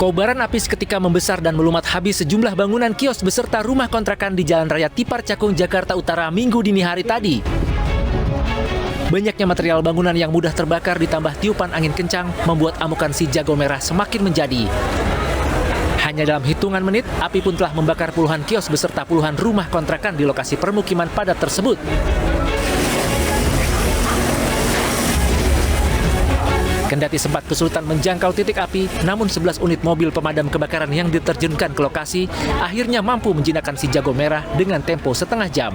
Kobaran api seketika membesar dan melumat habis sejumlah bangunan kios beserta rumah kontrakan di Jalan Raya Tipar Cakung, Jakarta Utara Minggu dini hari tadi. Banyaknya material bangunan yang mudah terbakar ditambah tiupan angin kencang membuat amukan si jago merah semakin menjadi. Hanya dalam hitungan menit, api pun telah membakar puluhan kios beserta puluhan rumah kontrakan di lokasi permukiman padat tersebut. Kendati sempat kesulitan menjangkau titik api, namun 11 unit mobil pemadam kebakaran yang diterjunkan ke lokasi akhirnya mampu menjinakkan si jago merah dengan tempo setengah jam.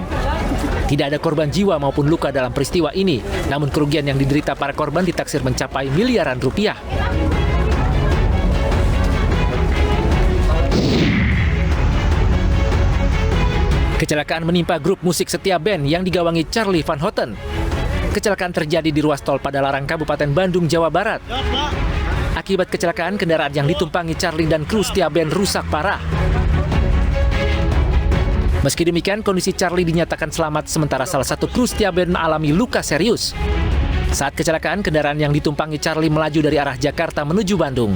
Tidak ada korban jiwa maupun luka dalam peristiwa ini, namun kerugian yang diderita para korban ditaksir mencapai miliaran rupiah. Kecelakaan menimpa grup musik Setia Band yang digawangi Charlie Van Houten. Kecelakaan terjadi di ruas tol Padalarang, Kabupaten Bandung, Jawa Barat. Akibat kecelakaan, kendaraan yang ditumpangi Charlie dan kru Setia Band rusak parah. Meski demikian, kondisi Charlie dinyatakan selamat, sementara salah satu kru Setia Band mengalami luka serius. Saat kecelakaan, kendaraan yang ditumpangi Charlie melaju dari arah Jakarta menuju Bandung.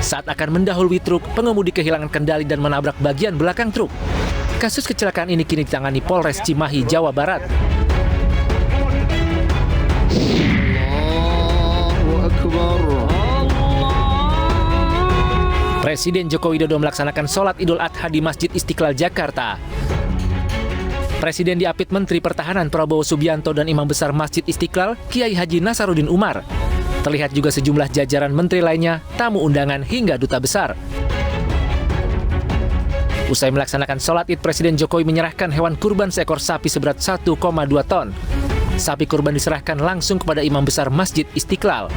Saat akan mendahului truk, pengemudi kehilangan kendali dan menabrak bagian belakang truk. Kasus kecelakaan ini kini ditangani Polres Cimahi, Jawa Barat. Presiden Joko Widodo melaksanakan sholat Idul Adha di Masjid Istiqlal, Jakarta. Presiden diapit Menteri Pertahanan Prabowo Subianto dan Imam Besar Masjid Istiqlal, Kiai Haji Nasaruddin Umar. Terlihat juga sejumlah jajaran menteri lainnya, tamu undangan hingga duta besar. Usai melaksanakan sholat Id, Presiden Jokowi menyerahkan hewan kurban seekor sapi seberat 1,2 ton. Sapi kurban diserahkan langsung kepada Imam Besar Masjid Istiqlal.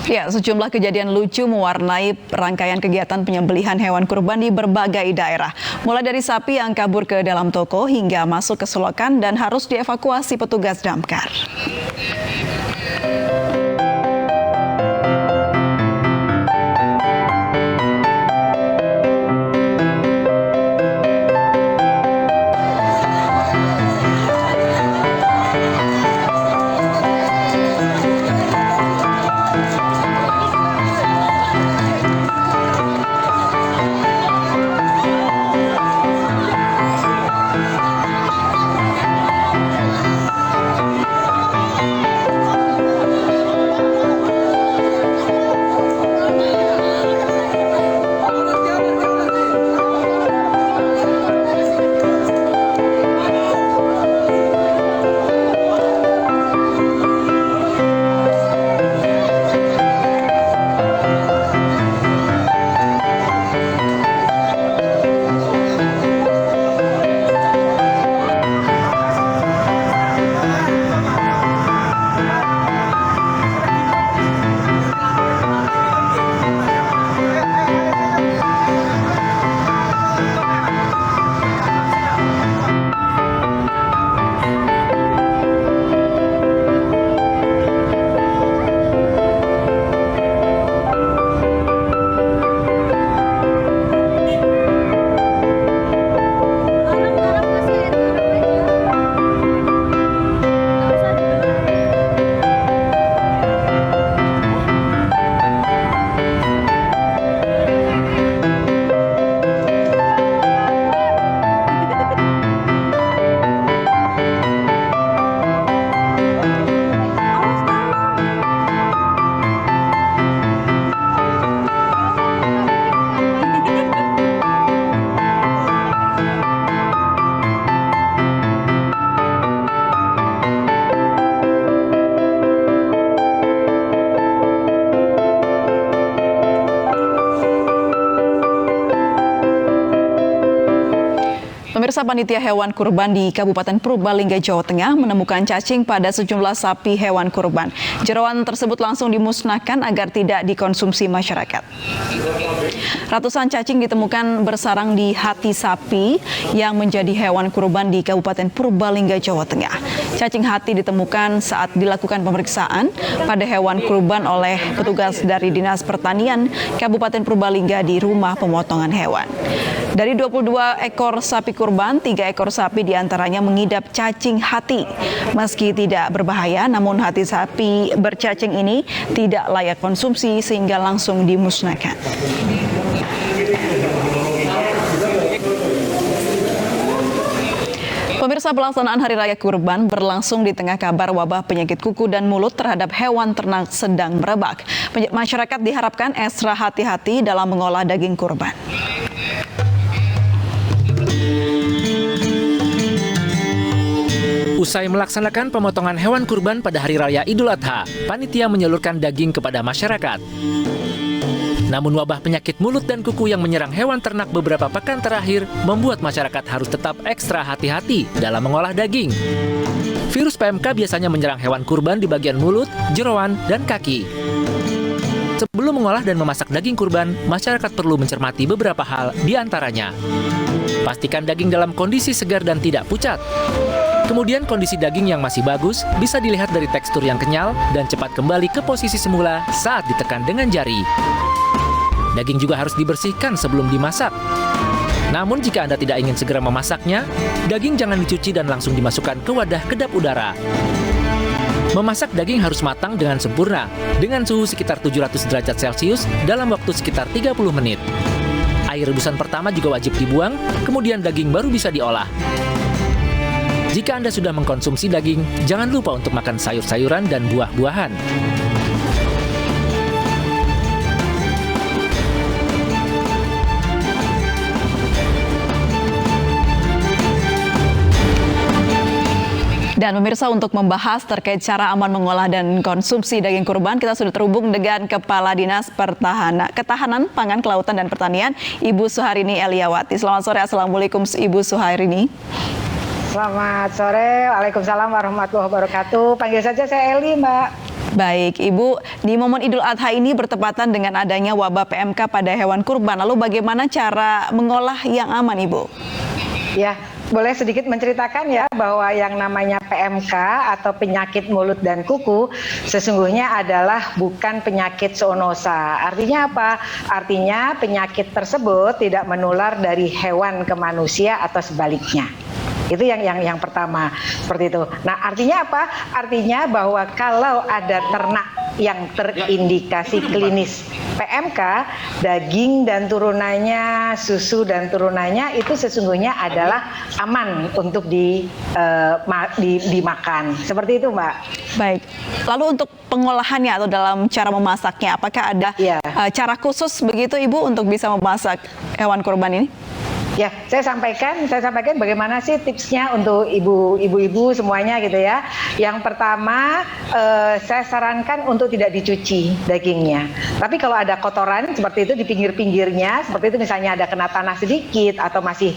Ya, sejumlah kejadian lucu mewarnai rangkaian kegiatan penyembelihan hewan kurban di berbagai daerah. Mulai dari sapi yang kabur ke dalam toko hingga masuk ke selokan dan harus dievakuasi petugas damkar. Pemirsa, panitia hewan kurban di Kabupaten Purbalingga, Jawa Tengah menemukan cacing pada sejumlah sapi hewan kurban. Jeroan tersebut langsung dimusnahkan agar tidak dikonsumsi masyarakat. Ratusan cacing ditemukan bersarang di hati sapi yang menjadi hewan kurban di Kabupaten Purbalingga, Jawa Tengah. Cacing hati ditemukan saat dilakukan pemeriksaan pada hewan kurban oleh petugas dari Dinas Pertanian Kabupaten Purbalingga di rumah pemotongan hewan. Dari 22 ekor sapi kurban, 3 ekor sapi diantaranya mengidap cacing hati. Meski tidak berbahaya, namun hati sapi bercacing ini tidak layak konsumsi sehingga langsung dimusnahkan. Pemirsa, pelaksanaan Hari Raya Kurban berlangsung di tengah kabar wabah penyakit kuku dan mulut terhadap hewan ternak sedang merebak. Masyarakat diharapkan ekstra hati-hati dalam mengolah daging kurban. Usai melaksanakan pemotongan hewan kurban pada Hari Raya Idul Adha, panitia menyalurkan daging kepada masyarakat. Namun wabah penyakit mulut dan kuku yang menyerang hewan ternak beberapa pekan terakhir membuat masyarakat harus tetap ekstra hati-hati dalam mengolah daging. Virus PMK biasanya menyerang hewan kurban di bagian mulut, jeroan, dan kaki. Sebelum mengolah dan memasak daging kurban, masyarakat perlu mencermati beberapa hal di antaranya. Pastikan daging dalam kondisi segar dan tidak pucat. Kemudian kondisi daging yang masih bagus bisa dilihat dari tekstur yang kenyal dan cepat kembali ke posisi semula saat ditekan dengan jari. Daging juga harus dibersihkan sebelum dimasak. Namun jika Anda tidak ingin segera memasaknya, daging jangan dicuci dan langsung dimasukkan ke wadah kedap udara. Memasak daging harus matang dengan sempurna, dengan suhu sekitar 700 derajat Celcius dalam waktu sekitar 30 menit. Air rebusan pertama juga wajib dibuang, kemudian daging baru bisa diolah. Jika Anda sudah mengkonsumsi daging, jangan lupa untuk makan sayur-sayuran dan buah-buahan. Dan pemirsa, untuk membahas terkait cara aman mengolah dan konsumsi daging kurban, kita sudah terhubung dengan Kepala Dinas Ketahanan Pangan, Kelautan, dan Pertanian, Ibu Suharini Eliawati. Selamat sore, Assalamualaikum Ibu Suharini. Selamat sore, Waalaikumsalam warahmatullahi wabarakatuh. Panggil saja saya Eli, Mbak. Baik, Ibu, di momen Idul Adha ini bertepatan dengan adanya wabah PMK pada hewan kurban. Lalu bagaimana cara mengolah yang aman, Ibu? Ya, boleh sedikit menceritakan ya bahwa yang namanya PMK atau penyakit mulut dan kuku sesungguhnya adalah bukan penyakit zoonosa. Artinya apa? Artinya penyakit tersebut tidak menular dari hewan ke manusia atau sebaliknya. Itu yang pertama, seperti itu. Nah, artinya apa? Artinya bahwa kalau ada ternak yang terindikasi klinis PMK, daging dan turunannya, susu dan turunannya itu sesungguhnya adalah aman untuk dimakan. Seperti itu, Mbak. Baik. Lalu untuk pengolahannya atau dalam cara memasaknya, apakah ada cara khusus begitu, Ibu, untuk bisa memasak hewan kurban ini? Ya, saya sampaikan bagaimana sih tipsnya untuk ibu-ibu semuanya gitu ya. Yang pertama, saya sarankan untuk tidak dicuci dagingnya. Tapi kalau ada kotoran seperti itu di pinggir-pinggirnya, seperti itu misalnya ada kena tanah sedikit atau masih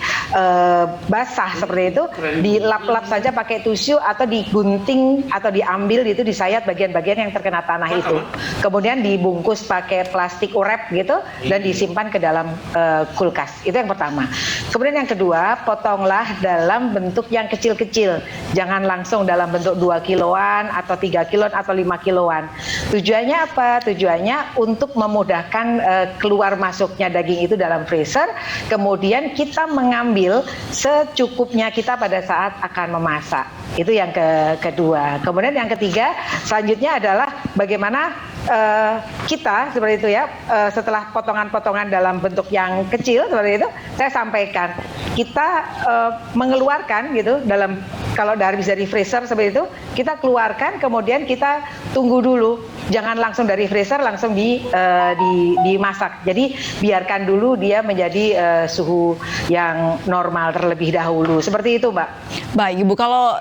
basah seperti itu, dilap-lap saja pakai tisu atau digunting atau diambil itu, disayat bagian-bagian yang terkena tanah itu. Kemudian dibungkus pakai plastik urep gitu dan disimpan ke dalam kulkas. Itu yang pertama. Kemudian yang kedua, potonglah dalam bentuk yang kecil-kecil. Jangan langsung dalam bentuk 2 kiloan atau 3 kiloan atau 5 kiloan. Tujuannya apa? Tujuannya untuk memudahkan keluar masuknya daging itu dalam freezer. Kemudian kita mengambil secukupnya kita pada saat akan memasak. Itu yang kedua. Kemudian yang ketiga, selanjutnya adalah bagaimana kita seperti itu ya, setelah potongan-potongan dalam bentuk yang kecil seperti itu, saya sampaikan kita mengeluarkan gitu dalam, kalau dari freezer seperti itu, kita keluarkan kemudian kita tunggu dulu, jangan langsung dari freezer langsung dimasak. Jadi biarkan dulu dia menjadi suhu yang normal terlebih dahulu. Seperti itu, Mbak. Baik, Ibu, kalau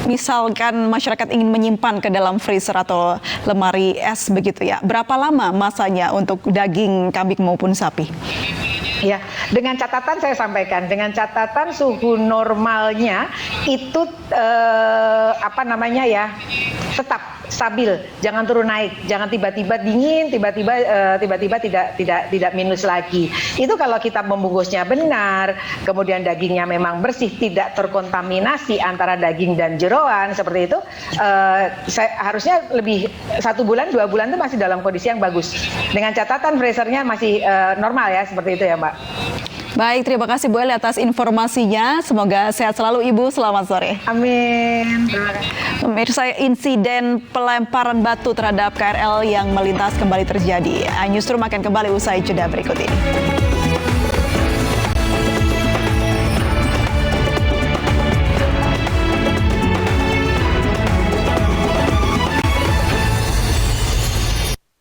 misalkan masyarakat ingin menyimpan ke dalam freezer atau lemari es begitu ya, berapa lama masanya untuk daging kambing maupun sapi? Ya, dengan catatan saya sampaikan, dengan catatan suhu normalnya itu tetap stabil, jangan turun naik, jangan tiba-tiba dingin, tiba-tiba tidak minus lagi. Itu kalau kita membungkusnya benar, kemudian dagingnya memang bersih, tidak terkontaminasi antara daging dan jeroan seperti itu, harusnya lebih 1 bulan 2 bulan itu masih dalam kondisi yang bagus. Dengan catatan freezernya masih normal ya, seperti itu ya, Mbak. Baik, terima kasih Bu Eli atas informasinya. Semoga sehat selalu Ibu. Selamat sore. Amin. Terima kasih. Pemirsa, insiden pelemparan batu terhadap KRL yang melintas kembali terjadi. Newsroom akan kembali usai jeda berikut ini.